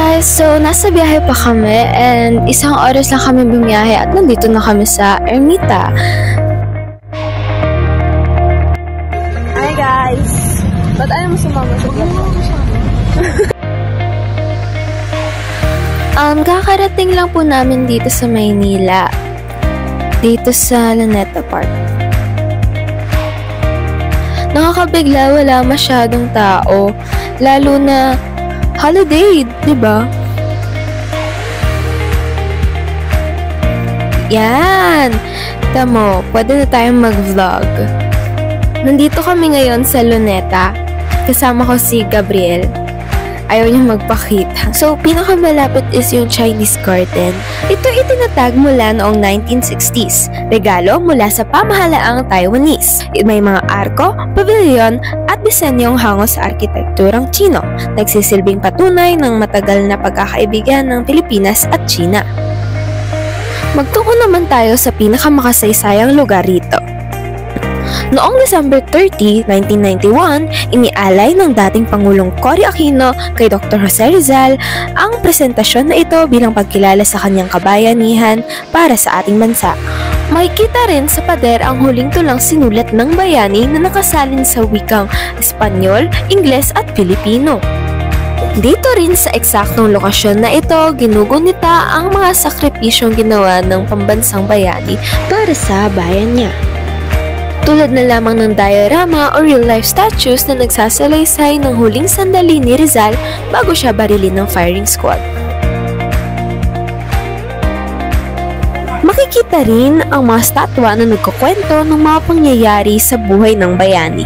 guys! So, nasa biyahe pa kami and isang oras lang kami bumiyahe at nandito na kami sa Ermita. Hi guys! Ba't ayaw mo sumama sa vlog? Kakarating lang po namin dito sa Maynila. Dito sa Luneta Park. Nakakabigla, wala masyadong tao. Lalo na holiday, di ba? Yan! Tamo, pwede na tayong mag-vlog. Nandito kami ngayon sa Luneta. Kasama ko si Gabriel. Ayaw niya magpakita. So, pinakamalapit is yung Chinese Garden. Ito itinatag mula noong 1960s. Regalo mula sa pamahalaang Taiwanese. May mga arko, pavilion, at disenyong hango sa arkitekturang Chino. Nagsisilbing patunay ng matagal na pagkakaibigan ng Pilipinas at China. Magtungo naman tayo sa pinakamakasaysayang lugar rito. Noong December 30, 1991, inialay ng dating Pangulong Cory Aquino kay Dr. Jose Rizal ang presentasyon na ito bilang pagkilala sa kanyang kabayanihan para sa ating bansa. Makikita rin sa pader ang huling tulang sinulat ng bayani na nakasalin sa wikang Espanyol, Ingles at Pilipino. Dito rin sa eksaktong lokasyon na ito, ginugunita ang mga sakripisyong ginawa ng pambansang bayani para sa bayan niya. Tulad na lamang ng diorama o real-life statues na nagsasalaysay ng huling sandali ni Rizal bago siya barilin ng firing squad. Makikita rin ang mga statwa na nagkukwento ng mga pangyayari sa buhay ng bayani.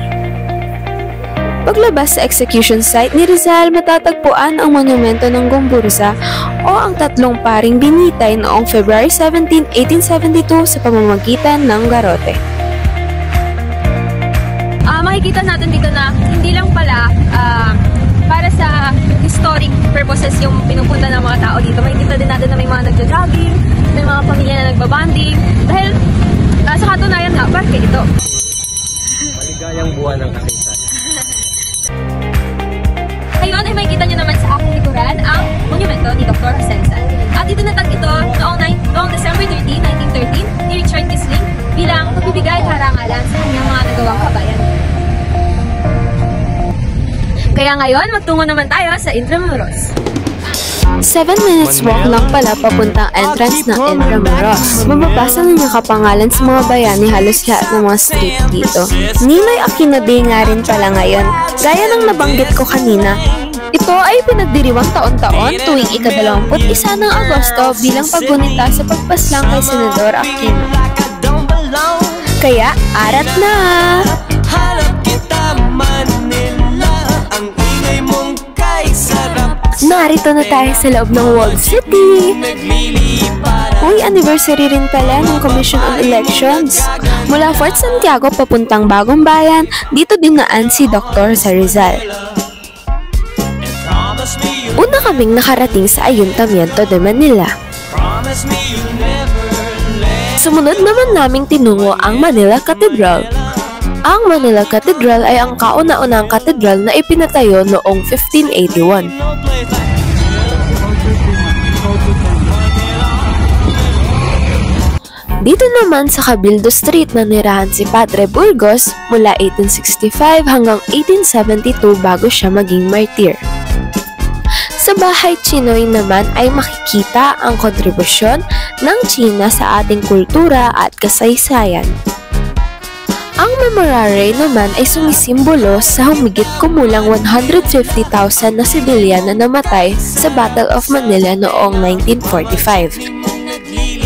Paglabas sa execution site ni Rizal, matatagpuan ang monumento ng Gomburza o ang tatlong paring binitay noong February 17, 1872 sa pamamagitan ng garote. Makikita natin dito na hindi lang pala para sa historic purposes yung pinupunta ng mga tao dito. Makikita din natin na may mga nagja-jogging, may mga pamilya na nagbabanding. Dahil sa katunayan nga, parke ito. Maligayang buwan ng kasaysayan. Ngayon ay makikita nyo naman sa aking likuran ang monumento ni Dr. Jose Rizal. At itinatag ito noong December 30, 1913 ni Richard Kisling bilang pagbibigay karangalan sa kanyang mga nagawang kabayan. Kaya ngayon, magtungo naman tayo sa Intramuros. 7 minutes walk lang pala papuntang entrance ng Intramuros. Mababasa na niya kapangalan sa mga bayani halos lahat ng mga street dito. Ninoy Aquino Day nga rin pala ngayon. Gaya ng nabanggit ko kanina, ito ay pinagdiriwang taon-taon tuwing ika-21 ng Agosto bilang paggunita sa pagpaslang kay Senador Aquino. Kaya, arat na! Narito na tayo sa loob ng Walled City! Uy, anniversary rin pala ng Commission on Elections. Mula Fort Santiago papuntang Bagong Bayan, dito dinaan si Dr. Jose Rizal. Una kaming nakarating sa Ayuntamiento de Manila. Sumunod naman naming tinungo ang Manila Cathedral. Ang Manila Cathedral ay ang kauna-unang katedral na ipinatayo noong 1581. Dito naman sa Cabildo Street na nirahan si Padre Burgos mula 1865 hanggang 1872 bago siya maging martir. Sa Bahay Chinoy naman ay makikita ang kontribusyon ng China sa ating kultura at kasaysayan. Ang memorare naman ay sumisimbolo sa humigit kumulang 150,000 na sibilyan na namatay sa Battle of Manila noong 1945.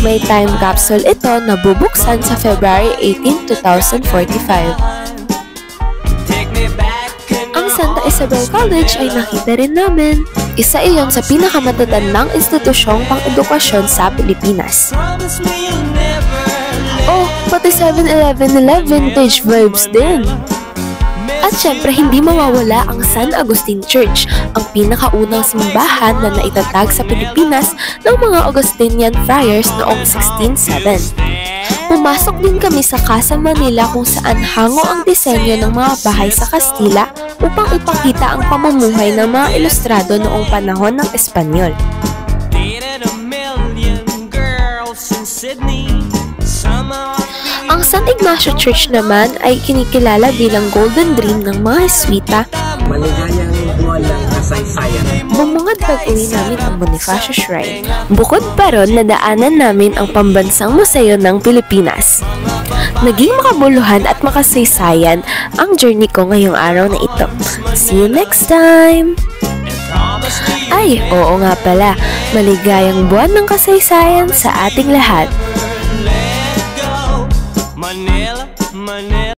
May time capsule ito na bubuksan sa February 18, 2045. Ang Santa Isabel College ay nakita rin namin. Isa iyon sa pinakamatatandang institusyong pang-edukasyon sa Pilipinas. Oh, pati 7-Eleven nila vintage vibes din. At syempre, hindi mawawala ang San Agustin Church, ang pinakaunang simbahan na naitatag sa Pilipinas ng mga Augustinian friars noong 1607. Pumasok din kami sa Casa Manila kung saan hango ang disenyo ng mga bahay sa Kastila upang ipakita ang pamumuhay ng mga ilustrado noong panahon ng Espanyol. Ang San Ignacio Church naman ay kinikilala bilang Golden Dream ng mga Jesuita. Maligayang buwan ng kasaysayan. Bumungad pag-uwi namin ang Bonifacio Shrine. Bukod pa ron, nadaanan namin ang Pambansang Museo ng Pilipinas. Naging makabuluhan at makasaysayan ang journey ko ngayong araw na ito. See you next time! Ay, oo nga pala, maligayang buwan ng kasaysayan sa ating lahat.